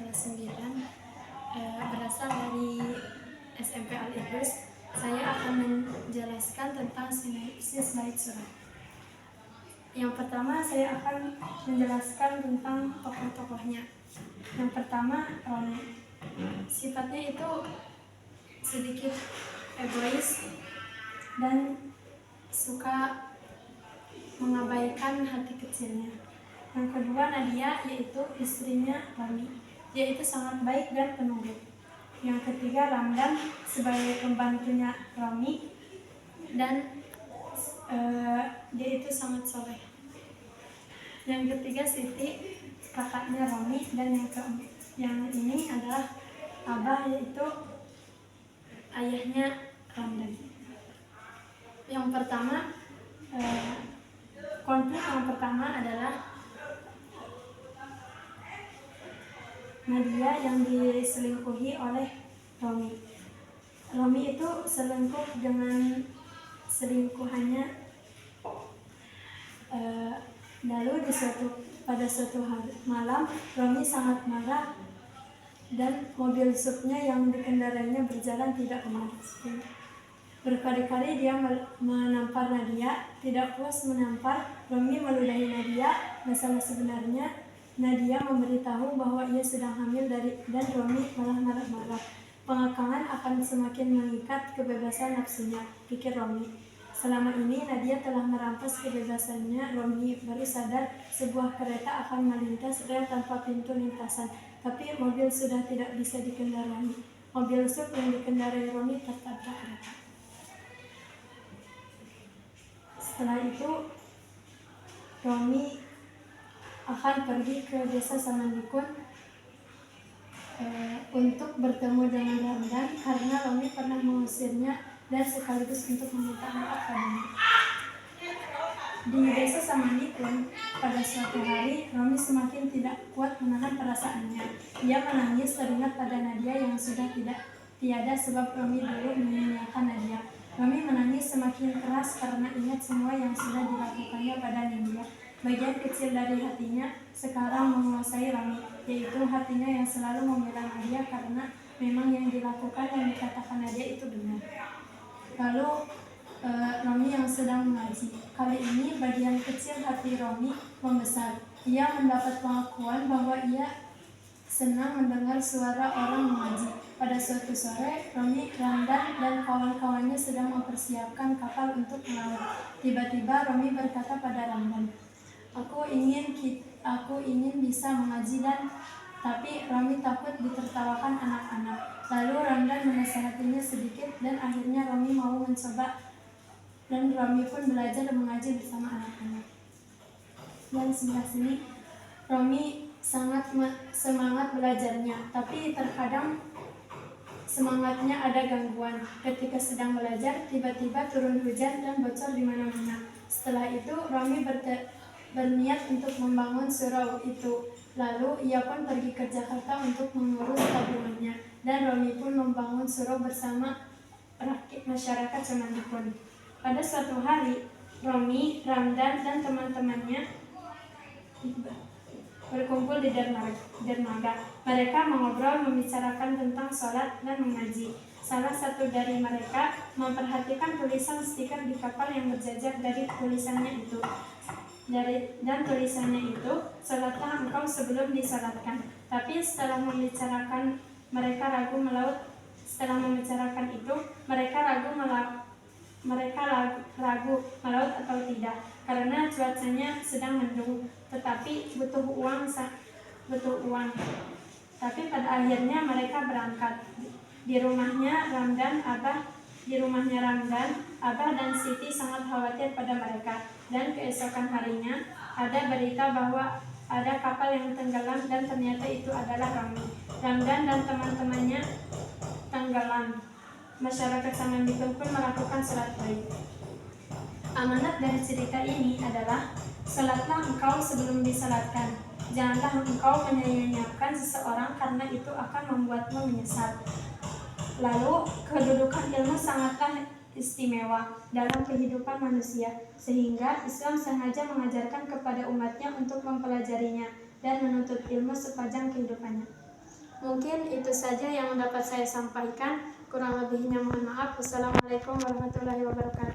kelas 9 berasal dari SMP Al-Idrus. Saya akan menjelaskan tentang sinopsis bait surat. Yang pertama saya akan menjelaskan tentang tokoh-tokohnya. Yang pertama Romi. Sifatnya itu sedikit egois dan suka mengabaikan hati kecilnya. Yang kedua Nadia, yaitu istrinya Romi. Dia itu sangat baik dan penurut. Yang ketiga Ramdan sebagai pembantunya Romi dan dia itu sangat soleh. Yang ketiga Siti, kakaknya Romi, dan yang ini adalah Abah, yaitu ayahnya Ramdan. Yang pertama konflik yang pertama adalah Nadia yang diselingkuhi oleh Romi. Romi itu selingkuh dengan selingkuhannya. Lalu pada suatu hari malam Romi sangat marah dan mobil SUV-nya yang dikendarainya berjalan tidak benar. Berkali-kali dia menampar Nadia. Tidak puas menampar, Romi meludahi Nadia. Masalah sebenarnya Nadia memberitahu bahwa ia sedang hamil dan Romi malah marah-marah. Pengakangan akan semakin mengikat kebebasan nafsunya, pikir Romi. Selama ini Nadia telah merampas kebebasannya. Romi baru sadar sebuah kereta akan melintas rel tanpa pintu lintasan, tapi mobil sudah tidak bisa dikendarai. Mobil SUV yang dikendarai Romi tertabrak kereta. Setelah itu Romi akan pergi ke desa Samandikun untuk bertemu dengan Ramdan karena Romi pernah mengusirnya dan sekaligus untuk meminta maaf padanya. Di desa Samandikun pada suatu hari Romi semakin tidak kuat menahan perasaannya. Ia menangis teringat pada Nadia yang sudah tiada sebab Romi dulu menyanyiakan Nadia. Romi menangis semakin keras karena ingat semua yang sudah dilakukannya pada Nadia. Bagian kecil dari hatinya sekarang menguasai Romi, yaitu hatinya yang selalu membela Nadia karena memang yang dilakukan dan dikatakan Nadia itu benar. Lalu Romi yang sedang mengaji. Kali ini bagian kecil hati Romi membesar. Ia mendapat pengakuan bahwa ia senang mendengar suara orang mengaji. Pada suatu sore, Romi, Ramdan, dan kawan-kawannya sedang mempersiapkan kapal untuk melaut. Tiba-tiba Romi berkata pada Ramdan, Aku ingin bisa mengaji tapi Romi takut ditertawakan anak-anak. Lalu Ramdan menasihatinya sedikit dan akhirnya Romi mau mencoba dan Romi pun belajar mengaji bersama anak-anak. Dan sebelah sini Romi sangat semangat belajarnya, tapi terkadang semangatnya ada gangguan. Ketika sedang belajar, tiba-tiba turun hujan dan bocor di mana-mana. Setelah itu Romi berniat untuk membangun surau itu. Lalu ia pun pergi ke Jakarta untuk mengurus tabungannya, dan Romi pun membangun surau bersama rakyat masyarakat Samandikun. Pada suatu hari, Romi, Ramdan, dan teman-temannya berkumpul di dermaga. Mereka mengobrol, membicarakan tentang sholat dan mengaji. Salah satu dari mereka memperhatikan tulisan stiker di kapal yang berjajar dari tulisannya itu. Dan tulisannya itu, sholatlah engkau sebelum disalatkan. Tapi setelah membicarakan itu, mereka ragu melaut atau tidak, karena cuacanya sedang mendung, tetapi butuh uang. Tapi pada akhirnya mereka berangkat. Di rumahnya Ramdan, Abah dan Siti sangat khawatir pada mereka. Dan keesokan harinya ada berita bahwa ada kapal yang tenggelam dan ternyata itu adalah Romi. Ramdan dan teman-temannya tenggelam. Masyarakat Samandikun pun melakukan sholat bait. Amanat dari cerita ini adalah sholatlah engkau sebelum disalatkan. Janganlah engkau menyanyiakan seseorang karena itu akan membuatmu menyesal. Lalu kedudukan ilmu sangatlah istimewa dalam kehidupan manusia, sehingga Islam sengaja mengajarkan kepada umatnya untuk mempelajarinya dan menuntut ilmu sepanjang kehidupannya. Mungkin itu saja yang dapat saya sampaikan. Kurang lebihnya mohon maaf. Wassalamualaikum warahmatullahi wabarakatuh.